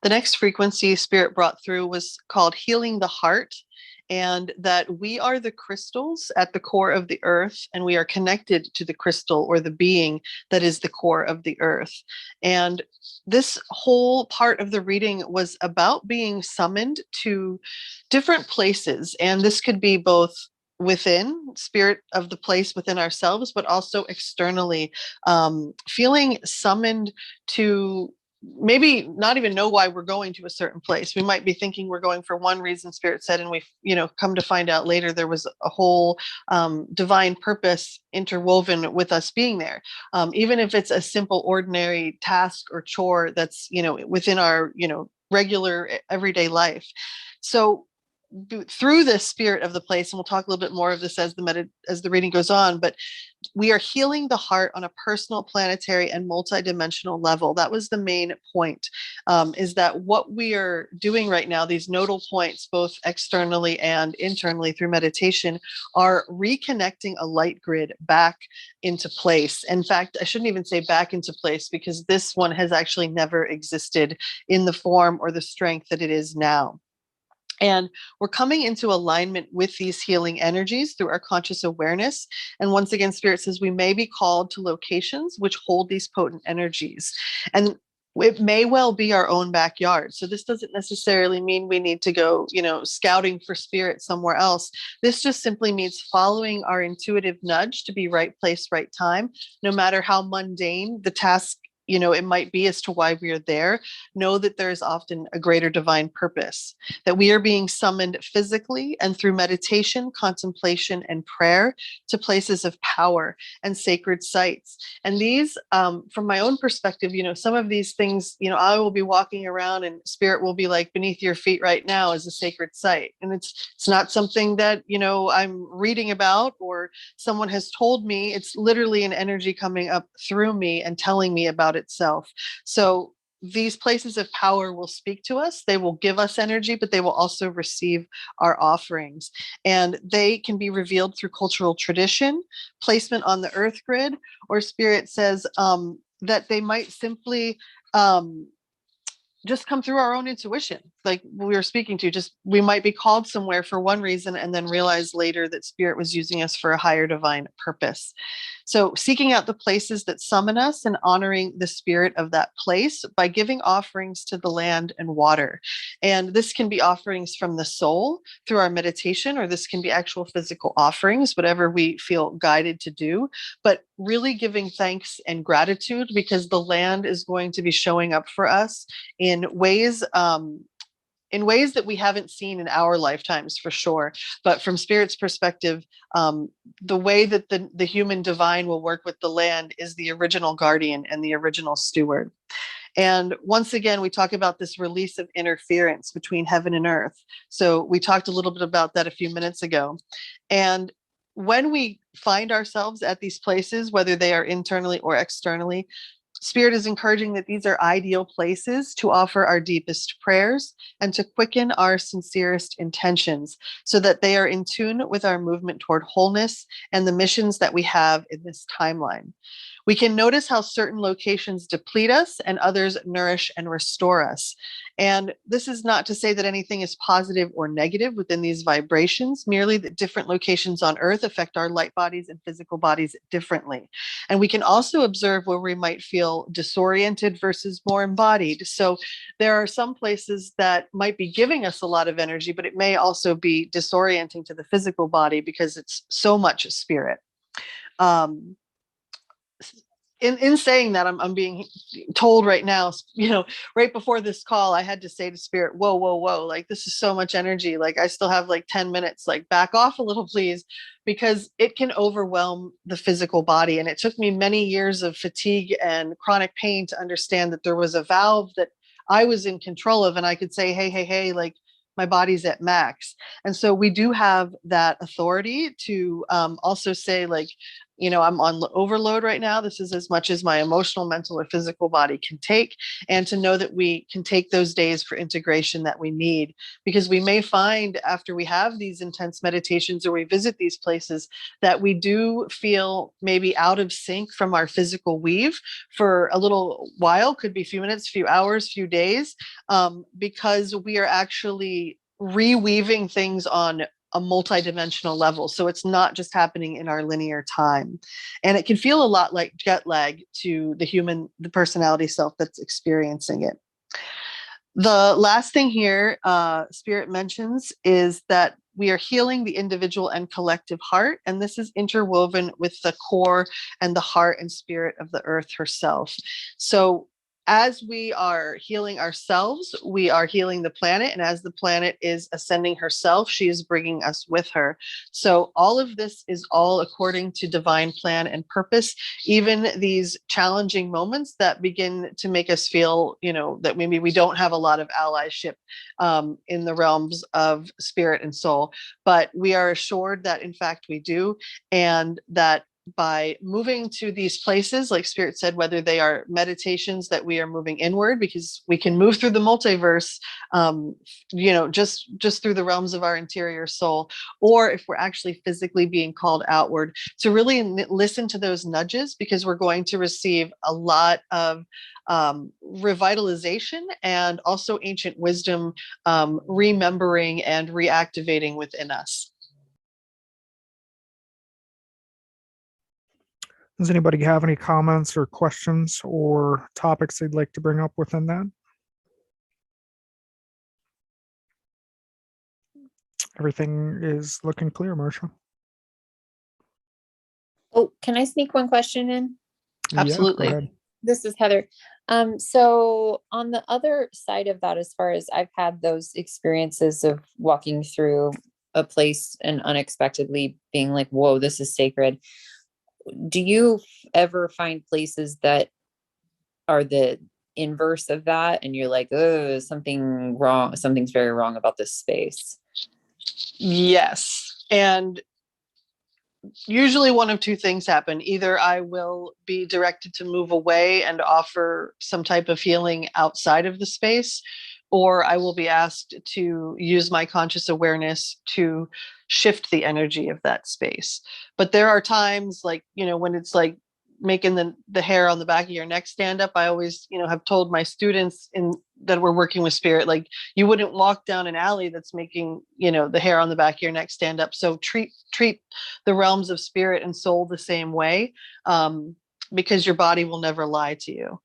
The next frequency Spirit brought through was called healing the heart, and that we are the crystals at the core of the earth, and we are connected to the crystal or the being that is the core of the earth. And this whole part of the reading was about being summoned to different places. And this could be both within spirit of the place within ourselves, but also externally, feeling summoned to maybe not even know why we're going to a certain place. We might be thinking we're going for one reason, Spirit said, and we, come to find out later there was a whole divine purpose interwoven with us being there. Even if it's a simple, ordinary task or chore that's, within our, regular everyday life. So through the spirit of the place, and we'll talk a little bit more of this as the reading goes on, but we are healing the heart on a personal, planetary, and multidimensional level. That was the main point, is that what we are doing right now, these nodal points, both externally and internally through meditation, are reconnecting a light grid back into place. In fact, I shouldn't even say back into place, because this one has actually never existed in the form or the strength that it is now. And we're coming into alignment with these healing energies through our conscious awareness. And once again, Spirit says we may be called to locations which hold these potent energies. And it may well be our own backyard. So this doesn't necessarily mean we need to go, scouting for spirit somewhere else. This just simply means following our intuitive nudge to be right place, right time, no matter how mundane the task it might be as to why we are there. Know that there is often a greater divine purpose, that we are being summoned physically and through meditation, contemplation, and prayer to places of power and sacred sites. And these, from my own perspective, some of these things, I will be walking around and spirit will be like, beneath your feet right now is a sacred site. And it's not something that, I'm reading about or someone has told me. It's literally an energy coming up through me and telling me about itself. So these places of power will speak to us. They will give us energy, but they will also receive our offerings. And they can be revealed through cultural tradition, placement on the earth grid, or Spirit says that they might simply just come through our own intuition. Like we were speaking to, just we might be called somewhere for one reason and then realize later that Spirit was using us for a higher divine purpose. So seeking out the places that summon us and honoring the spirit of that place by giving offerings to the land and water. And this can be offerings from the soul through our meditation, or this can be actual physical offerings, whatever we feel guided to do, but really giving thanks and gratitude, because the land is going to be showing up for us in ways that we haven't seen in our lifetimes, for sure. But from Spirit's perspective, the way that the human divine will work with the land is the original guardian and the original steward. And once again, we talk about this release of interference between heaven and earth. So we talked a little bit about that a few minutes ago. And when we find ourselves at these places, whether they are internally or externally, Spirit is encouraging that these are ideal places to offer our deepest prayers and to quicken our sincerest intentions, so that they are in tune with our movement toward wholeness and the missions that we have in this timeline. We can notice how certain locations deplete us and others nourish and restore us. And this is not to say that anything is positive or negative within these vibrations, merely that different locations on Earth affect our light bodies and physical bodies differently. And we can also observe where we might feel disoriented versus more embodied. So there are some places that might be giving us a lot of energy, but it may also be disorienting to the physical body because it's so much spirit. In saying that, I'm being told right now, right before this call, I had to say to Spirit, whoa, like this is so much energy. Like I still have like 10 minutes, like back off a little, please, because it can overwhelm the physical body. And it took me many years of fatigue and chronic pain to understand that there was a valve that I was in control of. And I could say, hey, like my body's at max. And so we do have that authority to also say, like, I'm on overload right now. This is as much as my emotional, mental, or physical body can take. And to know that we can take those days for integration that we need, because we may find after we have these intense meditations or we visit these places that we do feel maybe out of sync from our physical weave for a little while, could be a few minutes, few hours, few days, because we are actually reweaving things on a multidimensional level. So it's not just happening in our linear time. And it can feel a lot like jet lag to the personality self that's experiencing it. The last thing here, Spirit mentions, is that we are healing the individual and collective heart. And this is interwoven with the core and the heart and spirit of the earth herself. So as we are healing ourselves, we are healing the planet. And as the planet is ascending herself, she is bringing us with her. So all of this is all according to divine plan and purpose. Even these challenging moments that begin to make us feel, that maybe we don't have a lot of allyship in the realms of spirit and soul, but we are assured that in fact we do, and that by moving to these places, like Spirit said, whether they are meditations that we are moving inward, because we can move through the multiverse, just through the realms of our interior soul, or if we're actually physically being called outward, to really listen to those nudges, because we're going to receive a lot of revitalization and also ancient wisdom remembering and reactivating within us. Does anybody have any comments or questions or topics they'd like to bring up within that? Everything is looking clear, Marcia. Oh, can I sneak one question in? Absolutely. Yeah, go ahead. This is Heather. So on the other side of that, as far as I've had those experiences of walking through a place and unexpectedly being like, whoa, this is sacred. Do you ever find places that are the inverse of that? And you're like, oh, something wrong. Something's very wrong about this space. Yes. And usually one of two things happen. Either I will be directed to move away and offer some type of healing outside of the space, or I will be asked to use my conscious awareness to shift the energy of that space. But there are times like, when it's like making the hair on the back of your neck stand up, I always, have told my students that we're working with spirit, like, you wouldn't walk down an alley that's making, the hair on the back of your neck stand up. So treat the realms of spirit and soul the same way, because your body will never lie to you.